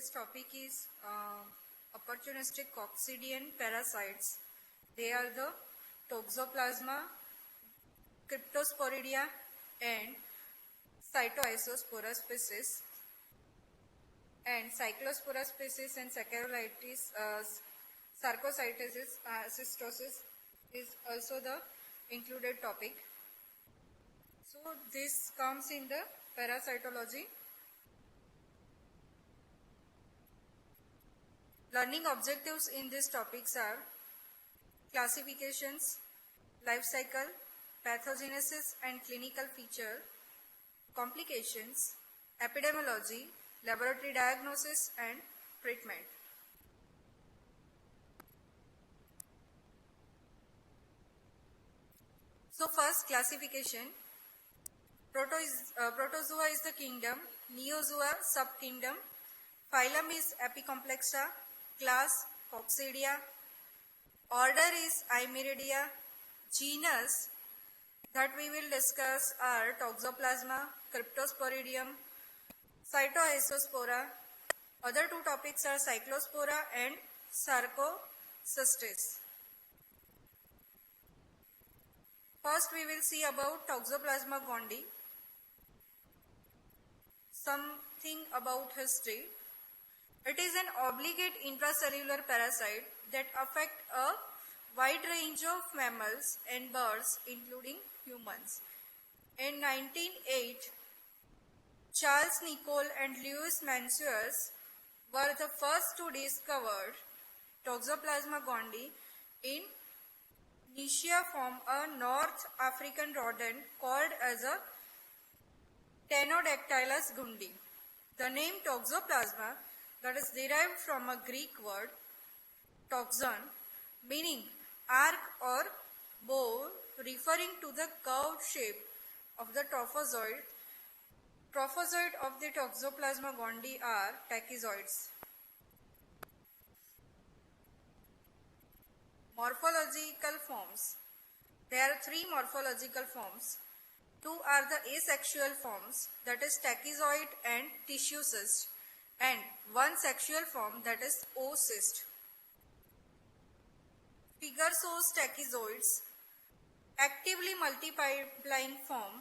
Today's topic is opportunistic coccidian parasites. They are the Toxoplasma, Cryptosporidia and Cytoisospora species. And Cyclospora species and Saccharomyces, Sarcocytosis, cystosis is also the included topic. So this comes in the parasitology. Learning objectives in these topics are classifications, life cycle, pathogenesis and clinical feature, complications, epidemiology, laboratory diagnosis and treatment. So first, classification. Protozoa is the kingdom, Neozoa subkingdom, phylum is Apicomplexa, class Coccidia, order is Eimeridia, genus that we will discuss are Toxoplasma, Cryptosporidium, Cytoisospora. Other two topics are Cyclospora and Sarcocystis. First we will see about Toxoplasma gondii. Something about history. It is an obligate intracellular parasite that affect a wide range of mammals and birds including humans. In 1908, Charles Nicoll and Louis Mansuetus were the first to discover Toxoplasma gondii in Niceaform, a North African rodent called as a Ctenodactylus gundi. The name Toxoplasma that is derived from a Greek word toxon meaning arc or bow, referring to the curved shape of the trophozoid. Trophozoid of the Toxoplasma gondii are tachyzoids. Morphological forms. There are three morphological forms. Two are the asexual forms, that is tachyzoid and tissue cyst, and one sexual form, that is oocyst. Figure shows tachyzoids, actively multiplying form,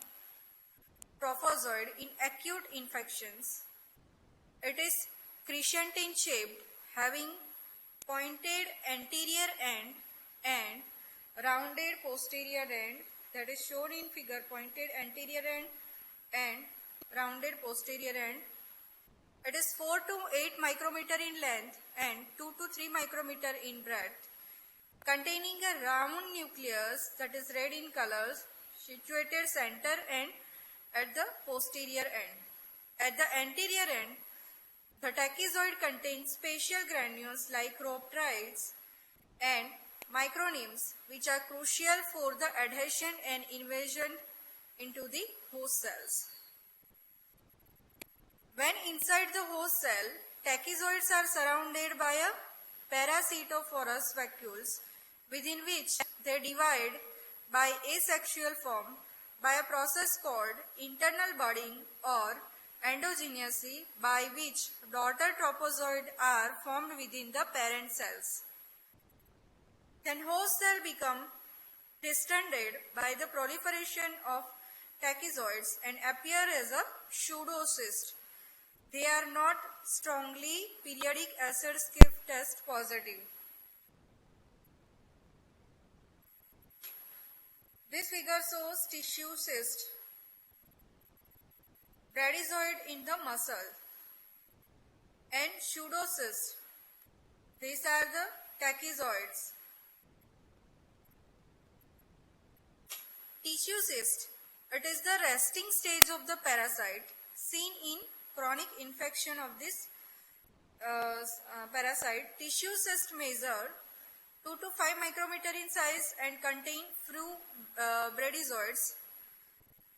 trophozoid in acute infections. It is crescentin shaped, having pointed anterior end and rounded posterior end, that is shown in figure, pointed anterior end and rounded posterior end. It is 4 to 8 micrometer in length and 2 to 3 micrometer in breadth, containing a round nucleus that is red in colors, situated center and at the posterior end. At the anterior end, the tachyzoid contains spatial granules like rhabdoids and micronyms, which are crucial for the adhesion and invasion into the host cells. When inside the host cell, tachyzoids are surrounded by a parasitophorous vacuoles, within which they divide by asexual form by a process called internal budding or endogeneity, by which daughter trophozoids are formed within the parent cells. Then host cell become distended by the proliferation of tachyzoids and appear as a pseudocyst. They are not strongly periodic acid skiff test positive. This figure shows tissue cyst, bradyzoid in the muscle, and pseudocyst. These are the tachyzoids. Tissue cyst. It is the resting stage of the parasite seen in chronic infection of this parasite. Tissue cyst measure 2 to 5 micrometer in size and contain few bradyzoids.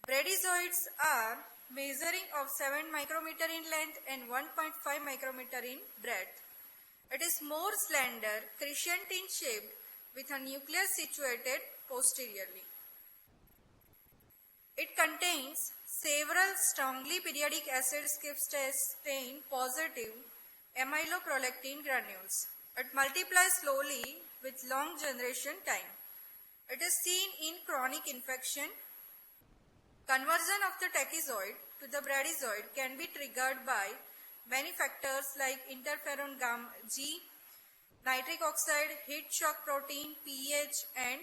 Bradyzoids are measuring of 7 micrometer in length and 1.5 micrometer in breadth. It is more slender, crescentin shaped with a nucleus situated posteriorly. It contains several strongly periodic acid skiff test stain positive amyloprolactin granules. It multiplies slowly with long generation time. It is seen in chronic infection. Conversion of the tachyzoid to the bradyzoid can be triggered by many factors like interferon gamma G, nitric oxide, heat shock protein, pH and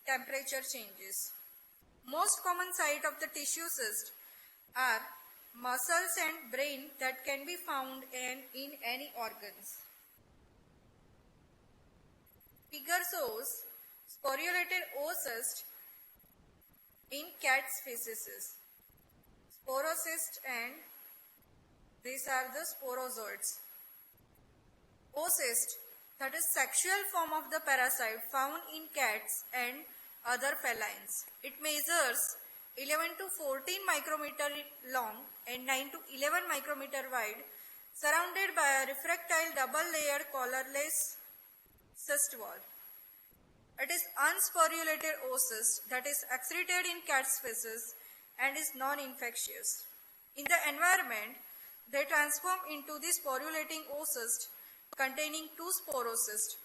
temperature changes. Most common site of the tissue cyst are muscles and brain that can be found in any organs. Figure shows sporulated oocyst in cat's feces, sporocyst, and these are the sporozoids. Oocyst, that is sexual form of the parasite found in cats and other felines. It measures 11 to 14 micrometer long and 9 to 11 micrometer wide, surrounded by a refractile double-layered collarless cyst wall. It is unsporulated oocyst that is excreted in cat's feces and is non-infectious. In the environment, they transform into the sporulating oocyst containing 2 sporocysts,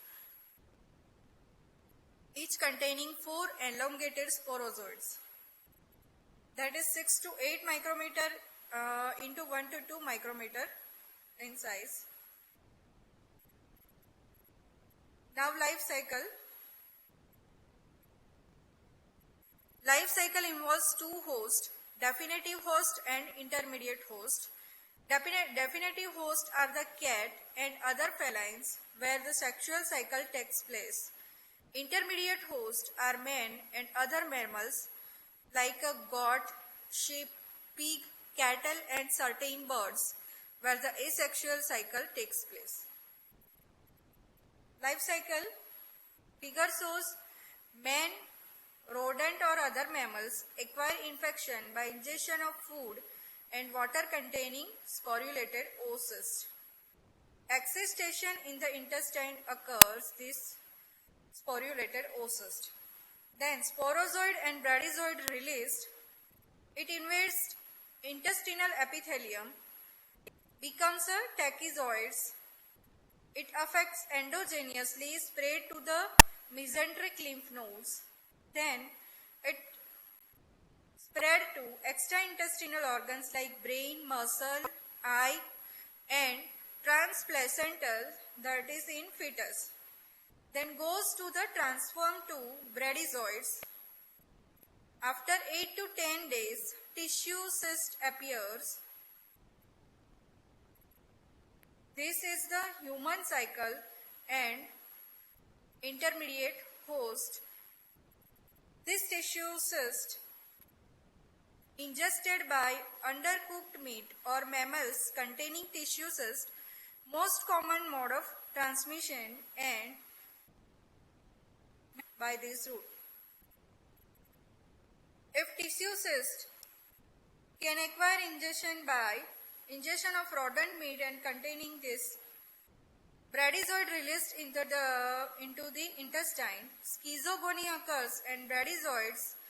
each containing 4 elongated sporozoids. That is 6 to 8 micrometer into 1 to 2 micrometer in size. Now life cycle. Life cycle involves 2 hosts, definitive host and intermediate host. Definitive hosts are the cat and other felines where the sexual cycle takes place. Intermediate hosts are men and other mammals like a goat, sheep, pig, cattle and certain birds where the asexual cycle takes place. Life cycle figure shows men, rodent or other mammals acquire infection by ingestion of food and water containing sporulated oocyst. Excitation in the intestine occurs this sporulated oocyst. Then sporozoid and bradyzoid released. It invades intestinal epithelium, becomes a tachyzoids. It affects endogenously, spread to the mesenteric lymph nodes. Then it spread to extraintestinal organs like brain, muscle, eye and transplacental, that is in fetus. Then goes to the transform to bradyzoids. After 8 to 10 days, tissue cyst appears. This is the human cycle and intermediate host. This tissue cyst ingested by undercooked meat or mammals containing tissue cyst, most common mode of transmission and by this route. If tissue cyst can acquire ingestion by ingestion of rodent meat and containing this bradyzoid released into the intestine, schizogony occurs and bradyzoids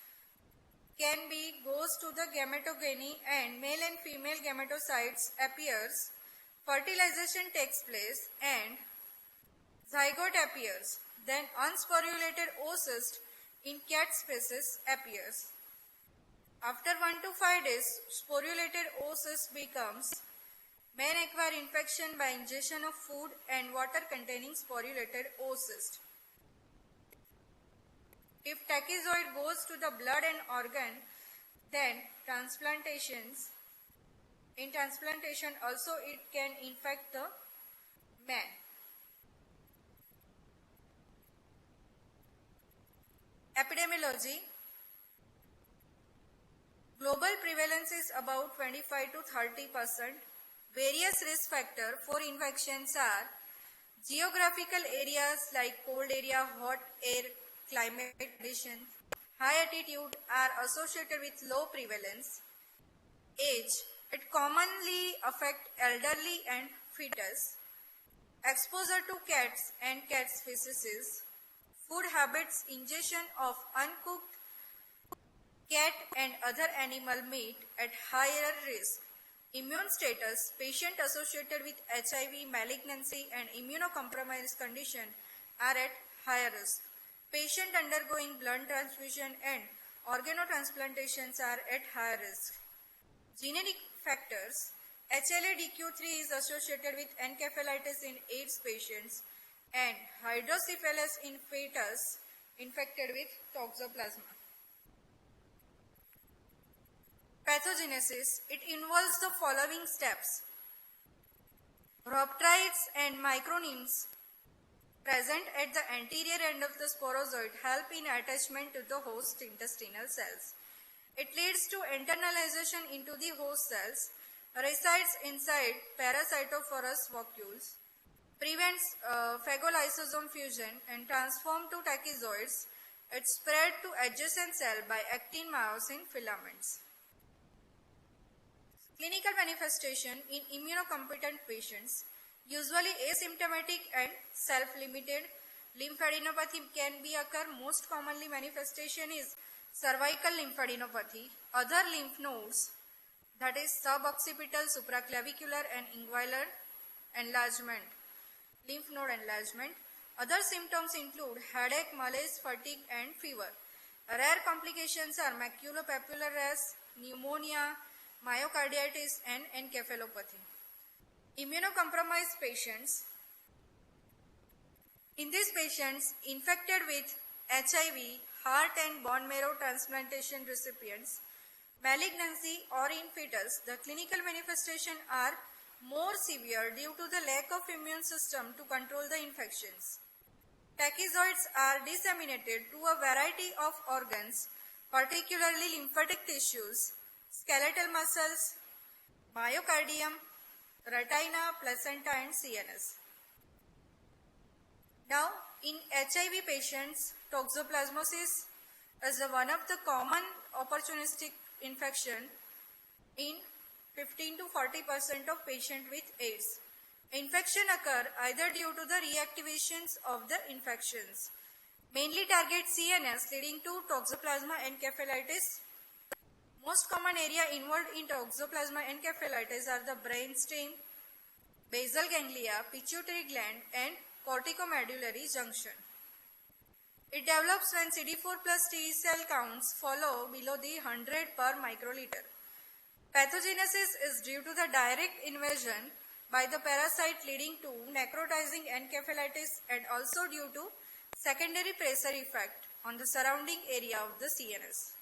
goes to the gametogeny and male and female gametocytes appears, fertilization takes place and zygote appears. Then unsporulated oocyst in cat species appears. After 1 to 5 days, sporulated oocyst becomes. Men acquire infection by ingestion of food and water containing sporulated oocyst. If tachyzoid goes to the blood and organ, then transplantations. In transplantation also it can infect the man. Epidemiology. Global prevalence is about 25 to 30%. Various risk factors for infections are geographical areas like cold area, hot air, climate conditions. High altitude are associated with low prevalence. Age. It commonly affects elderly and fetus. Exposure to cats and cats' feces. Food habits, ingestion of uncooked cat and other animal meat at higher risk. Immune status, patient associated with HIV, malignancy and immunocompromised condition are at higher risk. Patient undergoing blood transfusion and organotransplantations are at higher risk. Genetic factors, HLA-DQ3 is associated with encephalitis in AIDS patients and hydrocephalus in fetus infected with toxoplasma. Pathogenesis, it involves the following steps. Rhabdrides and micronemes present at the anterior end of the sporozoid help in attachment to the host intestinal cells. It leads to internalization into the host cells, resides inside parasitophorous vacuoles, prevents phagolysosome fusion and transform to tachyzoids. It spread to adjacent cell by actin-myosin filaments. Clinical manifestation in immunocompetent patients, usually asymptomatic and self-limited. Lymphadenopathy can be occur. Most commonly manifestation is cervical lymphadenopathy. Other lymph nodes, that is suboccipital, supraclavicular and inguinal enlargement, lymph node enlargement. Other symptoms include headache, malaise, fatigue and fever. Rare complications are maculopapular rash, pneumonia, myocarditis and encephalopathy. Immunocompromised patients. In these patients infected with HIV, heart and bone marrow transplantation recipients, malignancy or in fetus, the clinical manifestations are more severe due to the lack of immune system to control the infections. Tachyzoids are disseminated to a variety of organs, particularly lymphatic tissues, skeletal muscles, myocardium, retina, placenta and CNS. Now, in HIV patients, toxoplasmosis is one of the common opportunistic infection in 15 to 40% of patients with AIDS. Infection occur either due to the reactivations of the infections, mainly target CNS leading to toxoplasma encephalitis. Most common area involved in toxoplasma encephalitis are the brainstem, basal ganglia, pituitary gland and corticomedullary junction. It develops when CD4 plus T cell counts fall below the 100 per microliter. Pathogenesis is due to the direct invasion by the parasite leading to necrotizing encephalitis and also due to secondary pressure effect on the surrounding area of the CNS.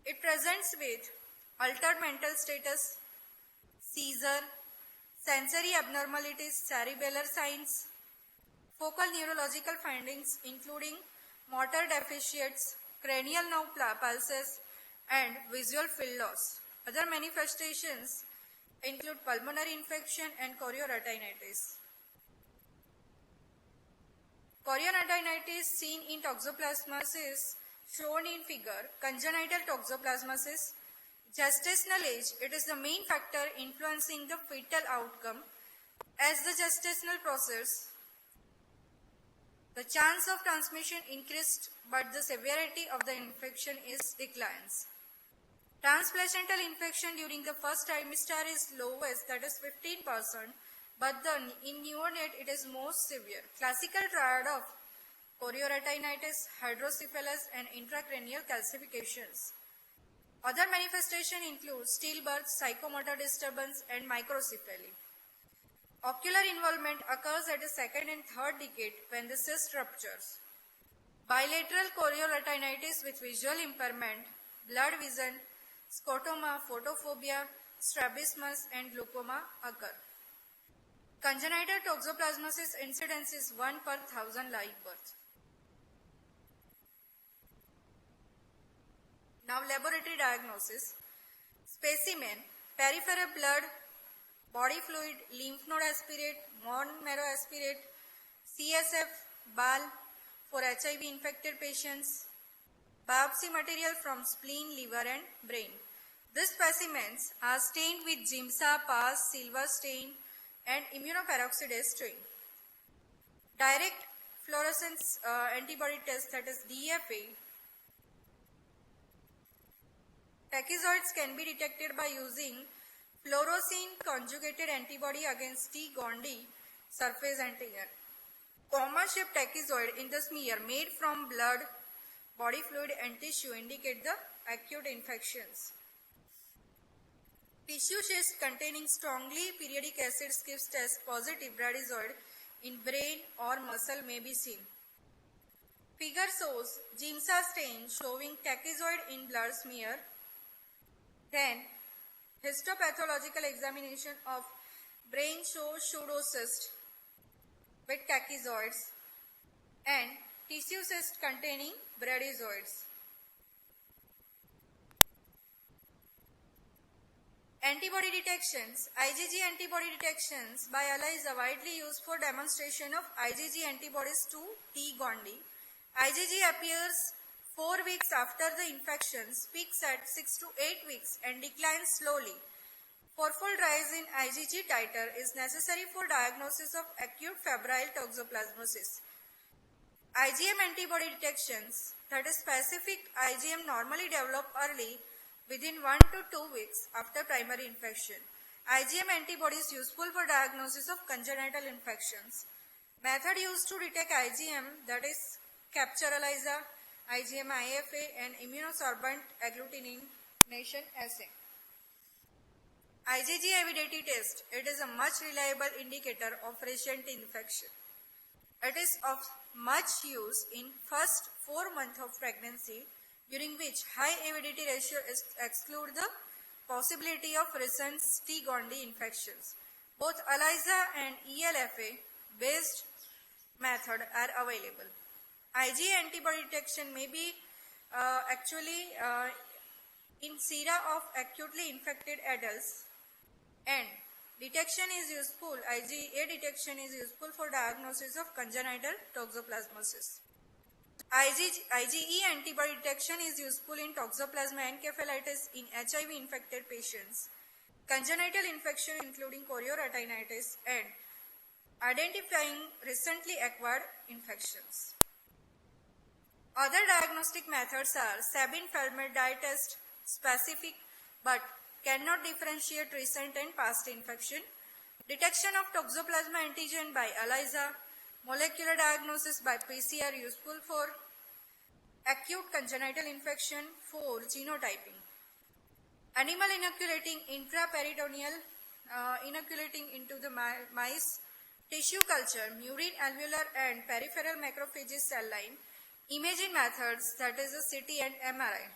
It presents with altered mental status, seizure, sensory abnormalities, cerebellar signs, focal neurological findings including motor deficits, cranial nerve pulses and visual field loss. Other manifestations include pulmonary infection and chorioretinitis. Chorioretinitis seen in toxoplasmosis shown in figure. Congenital toxoplasmosis. Gestational age, it is the main factor influencing the fetal outcome. As the gestational process, the chance of transmission increased but the severity of the infection is declines. Transplacental infection during the first trimester is lowest, that is 15%, but in neonate it is most severe. Classical triad of chorioretinitis, hydrocephalus and intracranial calcifications. Other manifestations include stillbirth, psychomotor disturbance and microcephaly. Ocular involvement occurs at the second and third decade when the cyst ruptures. Bilateral chorioretinitis with visual impairment, blurred vision, scotoma, photophobia, strabismus and glaucoma occur. Congenital toxoplasmosis incidence is 1 per 1000 live births. Now laboratory diagnosis. Specimen, peripheral blood, body fluid, lymph node aspirate, bone marrow aspirate, CSF, BAL for HIV infected patients, biopsy material from spleen, liver and brain. These specimens are stained with Giemsa, PAS, silver stain and immunoperoxidase stain. Direct fluorescence antibody test, that is DFA. Tachyzoids can be detected by using fluorescein conjugated antibody against T. gondii surface antigen. Comma-shaped trapezoid in the smear made from blood, body fluid and tissue indicate the acute infections. Tissue cyst containing strongly periodic acid skips test positive bradyzoid in brain or muscle may be seen. Figure shows Giemsa stain showing trapezoid in blood smear. Then histopathological examination of brain shows pseudocyst with trapezoids and tissue cyst containing bradyzoids. Antibody detections. IgG antibody detections by ELISA widely used for demonstration of IgG antibodies to T. gondii. IgG appears 4 weeks after the infection, peaks at 6 to 8 weeks and declines slowly. Fourfold rise in IgG titer is necessary for diagnosis of acute febrile toxoplasmosis. IgM antibody detections, that is specific IgM normally develop early within 1 to 2 weeks after primary infection. IgM antibody is useful for diagnosis of congenital infections. Method used to detect IgM, that is capture ELISA, IgM IFA and immunosorbent agglutination assay. IgG avidity test. It is a much reliable indicator of recent infection. It is of much use in first 4 months of pregnancy, during which high avidity ratio exclude the possibility of recent T. gondii infections. Both ELISA and ELFA based method are available. IgA antibody detection may be in sera of acutely infected adults, and detection is useful. IgA detection is useful for diagnosis of congenital toxoplasmosis. IgE antibody detection is useful in Toxoplasma encephalitis in HIV infected patients, congenital infection including chorioretinitis, and identifying recently acquired infections. Other diagnostic methods are Sabin-Feldman dye test, specific but cannot differentiate recent and past infection, detection of Toxoplasma antigen by ELISA, molecular diagnosis by PCR useful for acute congenital infection. 4. Genotyping. Animal inoculating intraperitoneal, inoculating into the mice, tissue culture, murine alveolar and peripheral macrophages cell line, imaging methods, that is a CT and MRI,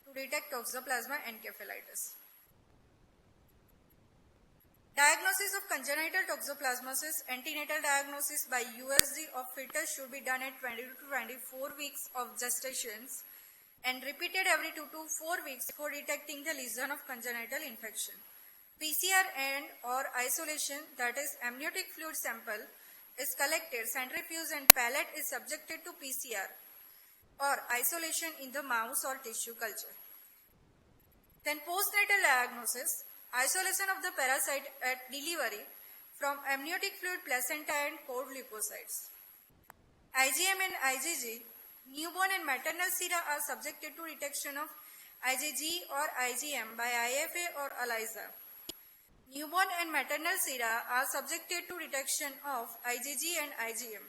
to detect Toxoplasma encephalitis. Diagnosis of congenital toxoplasmosis. Antenatal diagnosis by USG of fetus should be done at 20 to 24 weeks of gestations and repeated every 2 to 4 weeks for detecting the lesion of congenital infection. PCR and or isolation, that is amniotic fluid sample, is collected, centrifuge and palate is subjected to PCR or isolation in the mouse or tissue culture. Then postnatal diagnosis. Isolation of the parasite at delivery from amniotic fluid, placenta and cord leukocytes. IgM and IgG, newborn and maternal sera are subjected to detection of IgG or IgM by IFA or ELISA. Newborn and maternal sera are subjected to detection of IgG and IgM.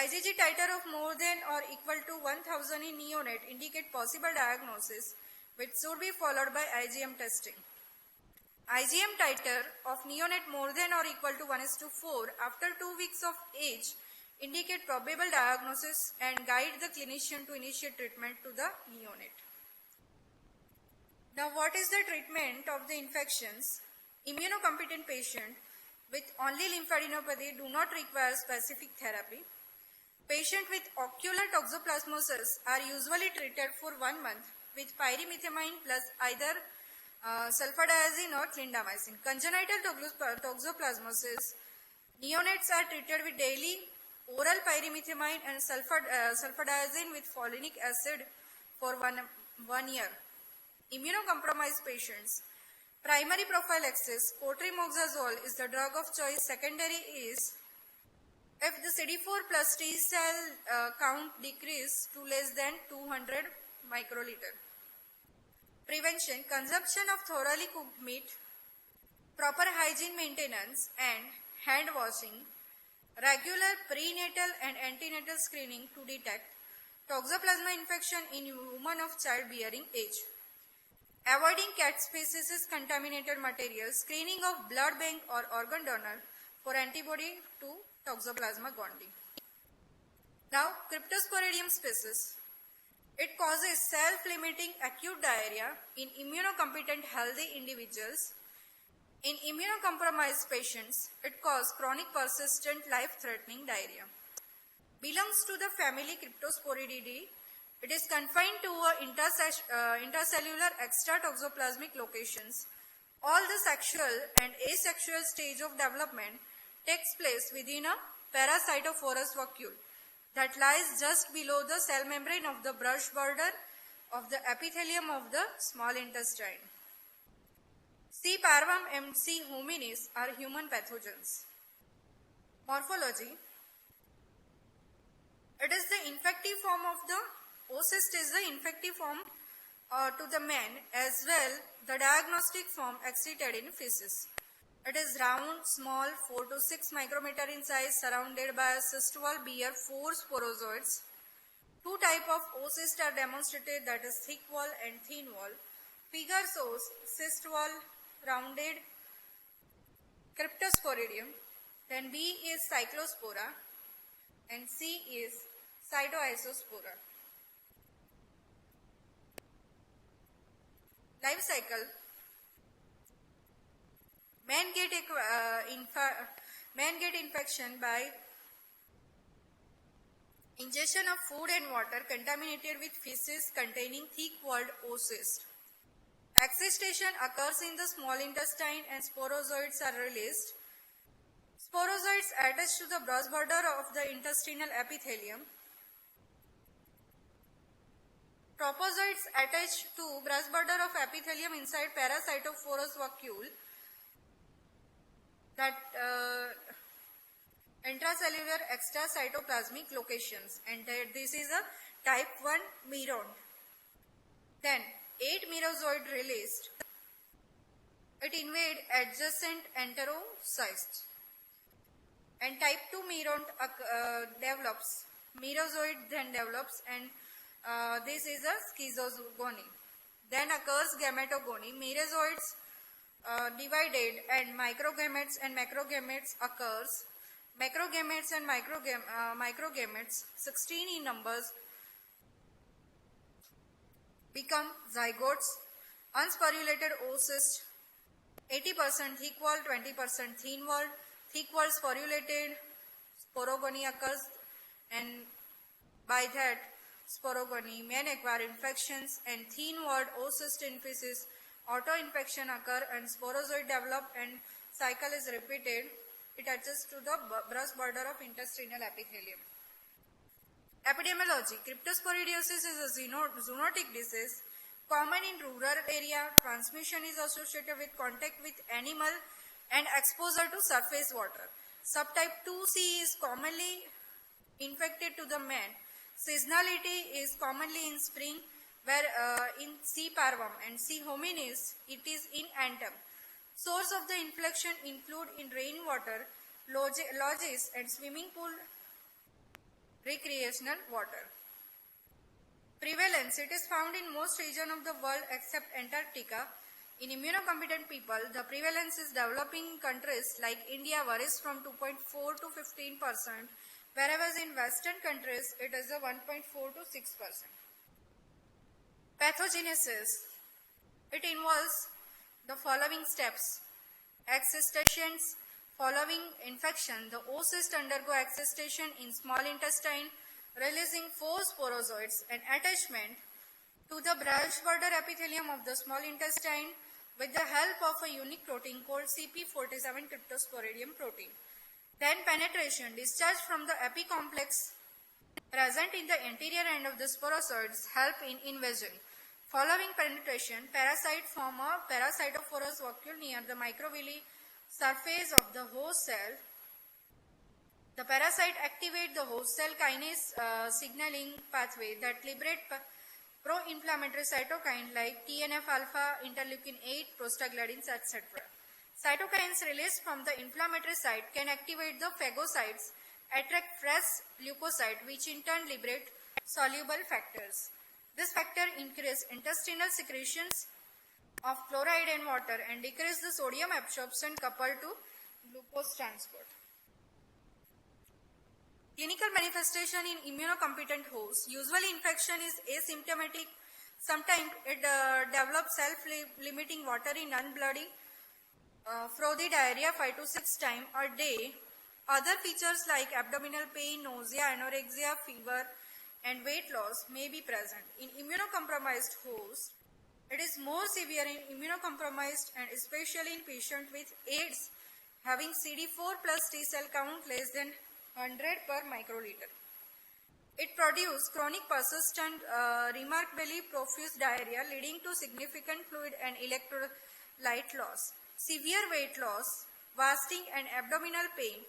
IgG titer of more than or equal to 1000 in neonate indicate possible diagnosis, which should be followed by IgM testing. IgM titer of neonate more than or equal to 1:4 after 2 weeks of age indicate probable diagnosis and guide the clinician to initiate treatment to the neonate. Now, what is the treatment of the infections? Immunocompetent patient with only lymphadenopathy do not require specific therapy. Patients with ocular toxoplasmosis are usually treated for 1 month with pyrimethamine plus either sulfadiazine or clindamycin. Congenital toxoplasmosis, neonates are treated with daily oral pyrimethamine and sulfadiazine with folinic acid for one year. Immunocompromised patients, primary prophylaxis, cotrimoxazole is the drug of choice. Secondary is if the CD4 plus T cell count decrease to less than 200 microliter. Prevention, consumption of thoroughly cooked meat, proper hygiene maintenance and hand washing, regular prenatal and antenatal screening to detect toxoplasma infection in women of childbearing age, avoiding cat species contaminated materials, screening of blood bank or organ donor for antibody to Toxoplasma gondii. Now, Cryptosporidium species. It causes self-limiting acute diarrhea in immunocompetent healthy individuals. In immunocompromised patients, it causes chronic persistent life-threatening diarrhea. Belongs to the family Cryptosporididae. It is confined to intercellular extratoxoplasmic locations. All the sexual and asexual stage of development takes place within a parasitophorous vacuole that lies just below the cell membrane of the brush border of the epithelium of the small intestine. C. parvum and C. hominis are human pathogens. Morphology. It is the infective form of the oocyst is the infective form to the man as well the diagnostic form excreted in feces. It is round, small, 4 to 6 micrometer in size, surrounded by a cyst wall, bear 4 sporozoids. Two types of oocysts are demonstrated, that is thick wall and thin wall. Figure shows cyst wall, rounded Cryptosporidium. Then B is Cyclospora and C is Cytoisospora. Life cycle. Men get infection by ingestion of food and water contaminated with feces containing thick-walled oocyst. Excitation occurs in the small intestine and sporozoids are released. Sporozoids attach to the brush border of the intestinal epithelium. Tropozoids attach to brush border of epithelium inside parasitophorous vacuole, that intracellular extracytoplasmic locations, and this is a type 1 meron. Then 8 merozoid released. It invade adjacent enterocysts. And type 2 meron develops. Merozoid then develops, and this is a schizogony. Then occurs gametogony. Merozoids divided and microgametes and macrogametes occurs. Macrogametes and microgametes, 16 in numbers, become zygotes. Unsporulated oocyst, 80% thick wall, 20% thin wall. Thick wall sporulated, sporogony occurs, and by that sporogony men acquire infections, and thin walled oocyst in feces, auto-infection occur and sporozoid develop and cycle is repeated. It attaches to the brush border of intestinal epithelium. Epidemiology. Cryptosporidiosis is a zoonotic disease common in rural area. Transmission is associated with contact with animal and exposure to surface water. Subtype 2C is commonly infected to the man. Seasonality is commonly in spring, where in C. parvum and C. hominis it is in autumn. Source of the infection include in rainwater, lodges and swimming pool recreational water. Prevalence. It is found in most regions of the world except Antarctica. In immunocompetent people, the prevalence is developing countries like India varies from 2.4 to 15%, whereas in Western countries it is a 1.4 to 6%. Pathogenesis. It involves the following steps. Excistations. Following infection, the oocyst undergo excistation in small intestine, releasing 4 sporozoids and attachment to the brush border epithelium of the small intestine with the help of a unique protein called CP47 Cryptosporidium protein. Then penetration, discharge from the epicomplex present in the anterior end of the sporozoids help in invasion. Following penetration, parasite form a parasitophorous vacuole near the microvilli surface of the host cell. The parasite activate the host cell kinase signaling pathway that liberate pro-inflammatory cytokine like TNF alpha, interleukin 8, prostaglandins, etc. Cytokines released from the inflammatory site can activate the phagocytes, attract fresh leukocytes, which in turn liberate soluble factors. This factor increase intestinal secretions of chloride and water and decrease the sodium absorption coupled to glucose transport. Clinical manifestation in immunocompetent hosts. Usually infection is asymptomatic. Sometimes it develops self-limiting watery, non-bloody, frothy diarrhea 5 to 6 times a day. Other features like abdominal pain, nausea, anorexia, fever, and weight loss may be present. In immunocompromised hosts, it is more severe in immunocompromised and especially in patients with AIDS having CD4 plus T cell count less than 100 per microliter. It produces chronic persistent, remarkably profuse diarrhea leading to significant fluid and electrolyte loss. Severe weight loss, fasting and abdominal pain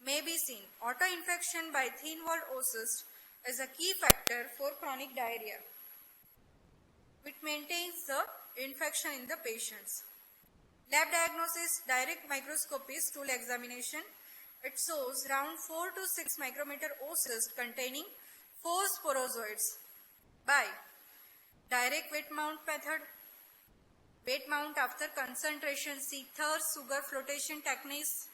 may be seen. Autoinfection by thin-walled oocyst is a key factor for chronic diarrhea, which maintains the infection in the patients. Lab diagnosis, direct microscopy, stool examination. It shows around 4 to 6 micrometer oocyst containing 4 sporozoids. By direct weight mount method, weight mount after concentration, see Thurs sugar flotation techniques,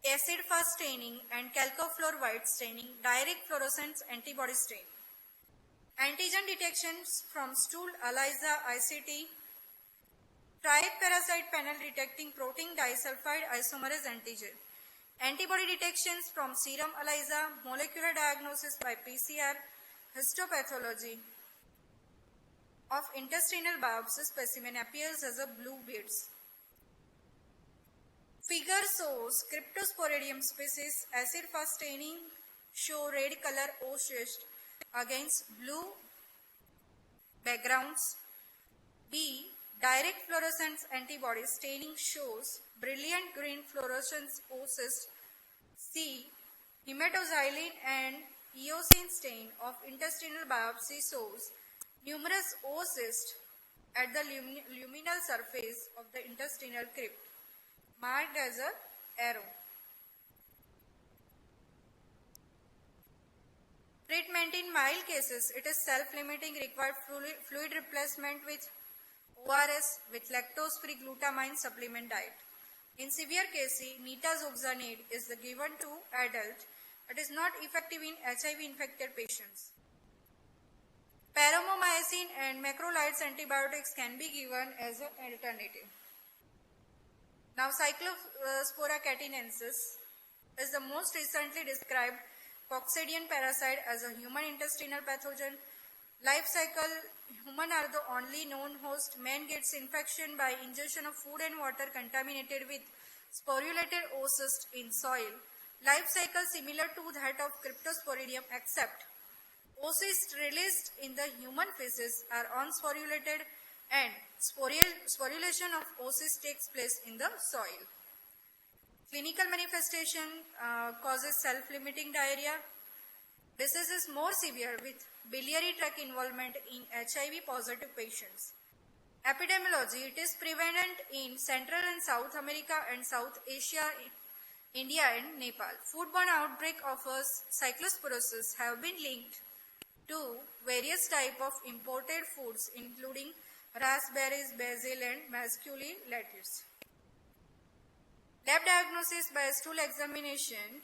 acid fast staining and chalcofluor white staining, direct fluorescence antibody stain. Antigen detections from stool ELISA ICT, triparasite panel detecting protein disulfide isomerase antigen. Antibody detections from serum ELISA, molecular diagnosis by PCR, histopathology of intestinal biopsy specimen appears as a blue beads. Figure shows Cryptosporidium species acid fast staining show red color oocyst against blue backgrounds. B. Direct fluorescence antibody staining shows brilliant green fluorescence oocyst. C. Hematoxylin and eosin stain of intestinal biopsy shows numerous oocysts at the luminal surface of the intestinal crypt, marked as an arrow. Treatment in mild cases, it is self-limiting, required fluid replacement with ORS with lactose-free glutamine supplement diet. In severe cases, nitazoxanide is given to adult. It is not effective in HIV-infected patients. Paromomycin and macrolides antibiotics can be given as an alternative. Now, Cyclospora catinensis is the most recently described coccidian parasite as a human intestinal pathogen. Life cycle, humans are the only known host. Man gets infection by ingestion of food and water contaminated with sporulated oocyst in soil. Life cycle similar to that of Cryptosporidium, except oocysts released in the human feces are unsporulated and sporulation of oocysts takes place in the soil. Clinical manifestation causes self-limiting diarrhea. Disease is more severe with biliary tract involvement in HIV-positive patients. Epidemiology, it is prevalent in Central and South America and South Asia, India and Nepal. Foodborne outbreak of cyclosporosis have been linked to various types of imported foods including raspberries, basil and masculi lettuce. Lab diagnosis by stool examination,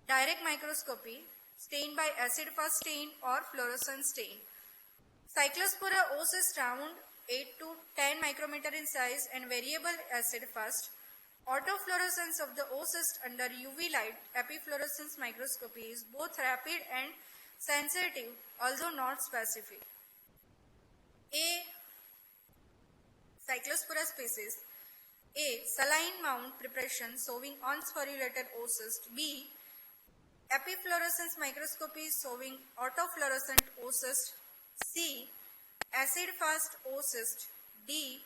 direct microscopy, stain by acid fast stain or fluorescence stain. Cyclospora oocyst round 8 to 10 micrometer in size and variable acid fast. Autofluorescence of the oocyst under UV light epifluorescence microscopy is both rapid and sensitive, although not specific. A. Cyclospora species. A. Saline mount preparation showing unsporulated oocyst. B. Epifluorescence microscopy showing autofluorescent oocyst. C. Acid fast oocyst. D.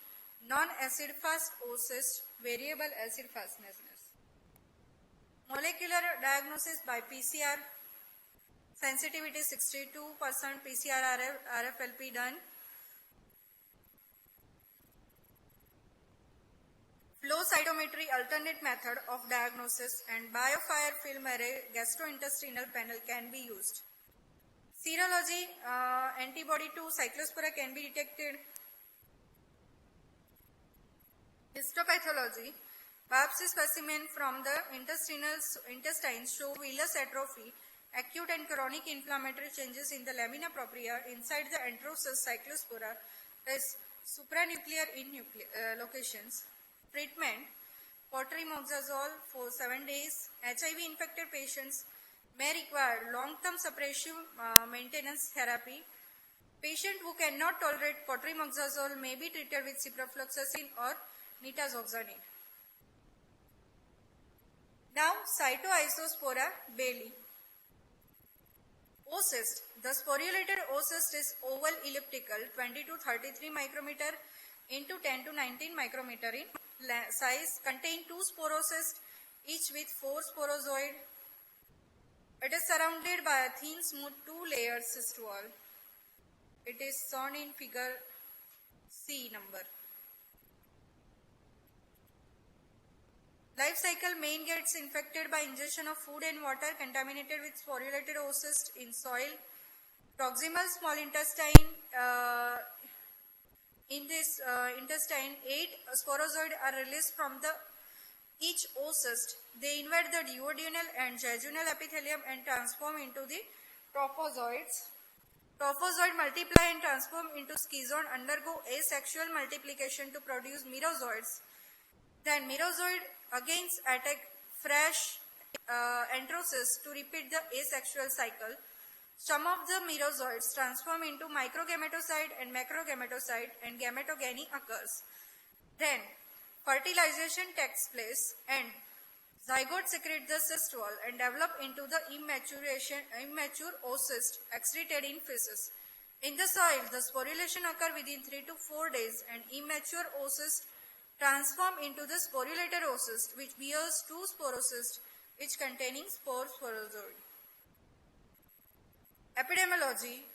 Non-acid fast oocyst, variable acid fastness. Molecular diagnosis by PCR. Sensitivity 62%, PCR RFLP done. flow cytometry alternate method of diagnosis and biofire film array gastrointestinal panel can be used. Serology, antibody to cyclospora can be detected. Histopathology, biopsy specimen from the intestines show villus atrophy, acute and chronic inflammatory changes in the lamina propria inside the enterocyst cyclospora is supranuclear in locations. Treatment, cotrimoxazole for 7 days. HIV infected patients may require long-term suppressive maintenance therapy. Patient who cannot tolerate cotrimoxazole may be treated with ciprofloxacin or nitazoxanide. Now, Cytoisospora bailey. Oocyst. The sporulated oocyst is oval elliptical 20 to 33 micrometer into 10 to 19 micrometer in size, contain 2 sporocysts, each with 4 sporozoid. It is surrounded by a thin smooth 2-layer cyst wall. It is shown in figure C number. Life cycle: main gets infected by ingestion of food and water contaminated with sporulated oocyst in soil. Proximal small intestine. In this intestine, 8 sporozoids are released from each oocyst. They invade the duodenal and jejunal epithelium and transform into the trophozoites. Trophozoid multiply and transform into schizoid, undergo asexual multiplication to produce merozoids. Then merozoid again attack fresh enterocysts to repeat the asexual cycle. Some of the merozoids transform into microgametocyte and macrogametocyte and gametogeny occurs. Then fertilization takes place and zygote secrete the cyst wall and develop into the immature oocyst excreted in feces. In the soil, the sporulation occurs within 3 to 4 days and immature oocyst transform into the sporulated oocyst which bears 2 sporocysts each containing sporozoid. Epidemiology.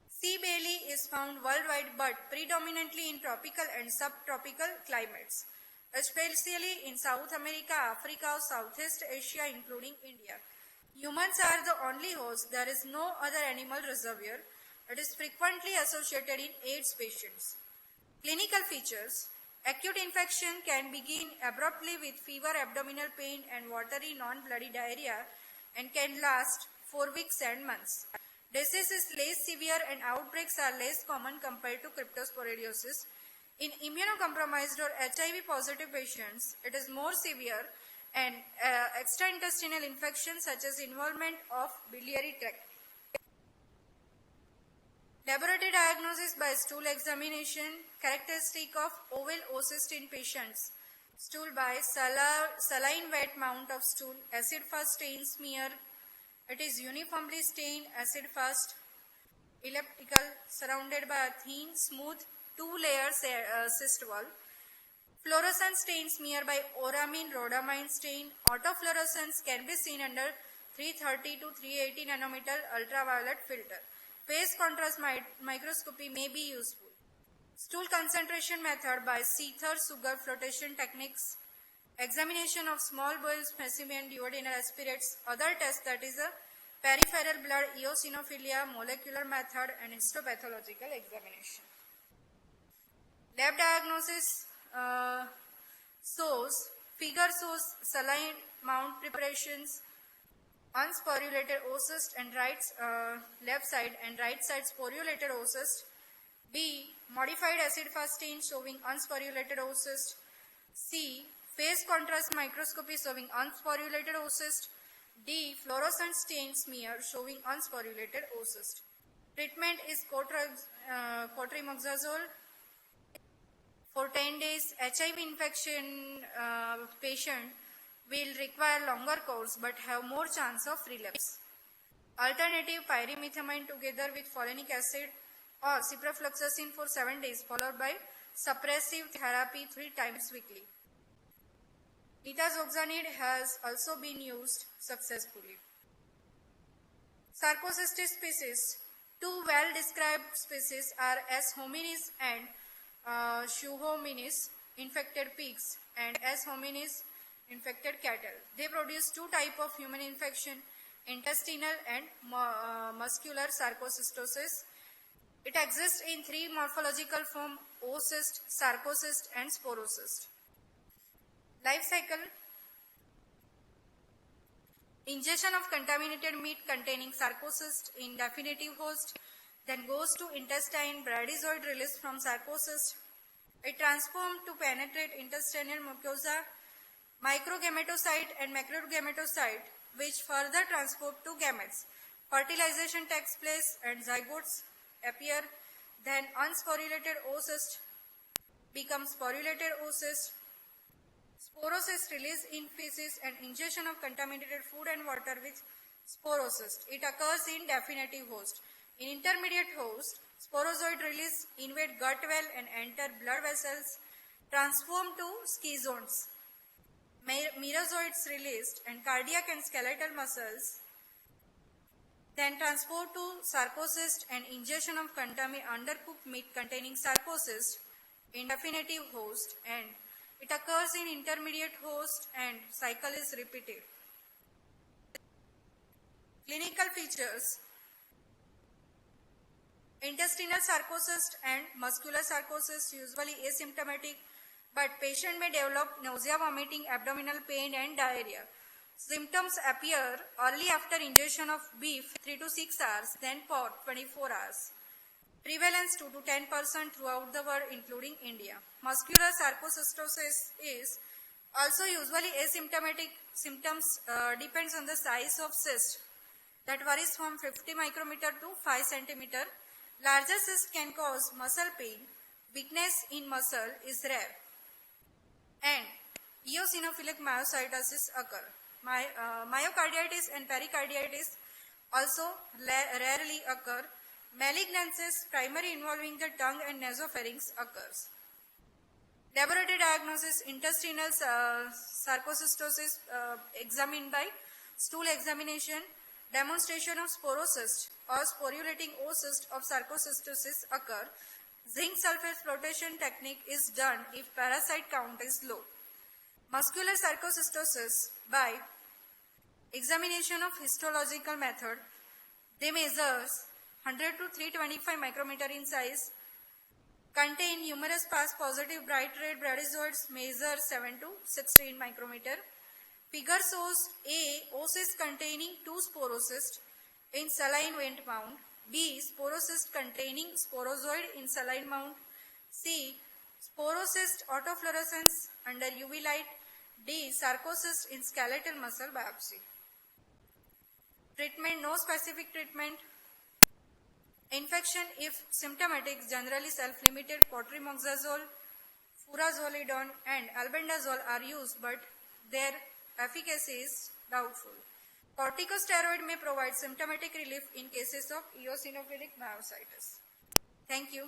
C. bailey is found worldwide but predominantly in tropical and subtropical climates, especially in South America, Africa, Southeast Asia including India. Humans are the only host. There is no other animal reservoir. It is frequently associated in AIDS patients. Clinical features. Acute infection can begin abruptly with fever, abdominal pain and watery non-bloody diarrhea and can last for weeks and months. Disease is less severe and outbreaks are less common compared to cryptosporidiosis. In immunocompromised or HIV positive patients, it is more severe and extraintestinal infections such as involvement of biliary tract. Laboratory diagnosis by stool examination. Characteristic of oval oocyst in patients. Stool by saline wet mount of stool. Acid fast stain smear. It is uniformly stained, acid fast, elliptical, surrounded by a thin, smooth, 2-layer cyst wall. Fluorescent stain smear by auramine rhodamine stain. Autofluorescence can be seen under 330 to 380 nanometer ultraviolet filter. Phase contrast microscopy may be useful. Stool concentration method by Seether sugar flotation techniques. Examination of small bowel specimen, duodenal aspirates. Other tests, that is a peripheral blood eosinophilia, molecular method and histopathological examination. Lab diagnosis figure shows saline mount preparations, unsporulated oocyst and left side and right side sporulated oocyst. B. Modified acid fast stain showing unsporulated oocyst. C. Phase contrast microscopy showing unsporulated oocyst. D. Fluorescent stain smear showing unsporulated oocyst. Treatment is cotrimoxazole for 10 days. HIV infection patient will require longer course but have more chance of relapse. Alternative, pyrimethamine together with folinic acid or ciprofloxacin for 7 days followed by suppressive therapy 3 times weekly. Nitazoxanide has also been used successfully. Sarcocystis species. 2 well-described species are S. hominis and Shu hominis. infected pigs, and S. hominis, infected cattle. They produce two types of human infection, intestinal and muscular sarcocystosis. It exists in three morphological forms: oocyst, sarcocyst, and sporocyst. Life cycle: ingestion of contaminated meat containing sarcocyst in definitive host, then goes to intestine, bradyzoid release from sarcocyst. It transforms to penetrate intestinal mucosa, microgametocyte and macrogametocyte, which further transport to gametes. Fertilization takes place and zygotes appear. Then unsporulated oocyst becomes sporulated oocyst. Sporocyst release in feces and ingestion of contaminated food and water with sporocyst. It occurs in definitive host. In intermediate host, sporozoid release invade gut wall and enter blood vessels, transform to schizoids. Merozoids released and cardiac and skeletal muscles, then transport to sarcocyst and ingestion of undercooked meat containing sarcocyst in definitive host, and it occurs in intermediate host and cycle is repeated. Clinical features: intestinal sarcocyst and muscular sarcocyst usually asymptomatic, but patient may develop nausea, vomiting, abdominal pain and diarrhea. Symptoms appear early after ingestion of beef 3 to 6 hours, then pork 24 hours. Prevalence 2 to 10% throughout the world, including India. Muscular sarcocystosis is also usually asymptomatic. Symptoms depends on the size of cyst that varies from 50 micrometer to 5 centimeter. Larger cyst can cause muscle pain. Weakness in muscle is rare. And eosinophilic myositis occur. Myocarditis and pericarditis also rarely occur. Malignancies, primary involving the tongue and nasopharynx, occurs. Laboratory diagnosis: intestinal sarcocystosis examined by stool examination. Demonstration of sporocyst or sporulating oocyst of sarcocystosis occur. Zinc sulfate flotation technique is done if parasite count is low. Muscular sarcocystosis by examination of histological method. They measure 100 to 325 micrometer in size, contain numerous past positive bright red bradyzoids, measure 7 to 16 micrometer. Figure shows A. oocyst containing 2 sporocysts in saline vent mount. B. Sporocyst containing sporozoid in saline mount. C. Sporocyst autofluorescence under UV light. D. Sarcocyst in skeletal muscle biopsy. Treatment: no specific treatment. Infection, if symptomatic, generally self-limited. Cotrimoxazole, furazolidone and albendazole are used, but their efficacy is doubtful. Corticosteroid may provide symptomatic relief in cases of eosinophilic myositis. Thank you.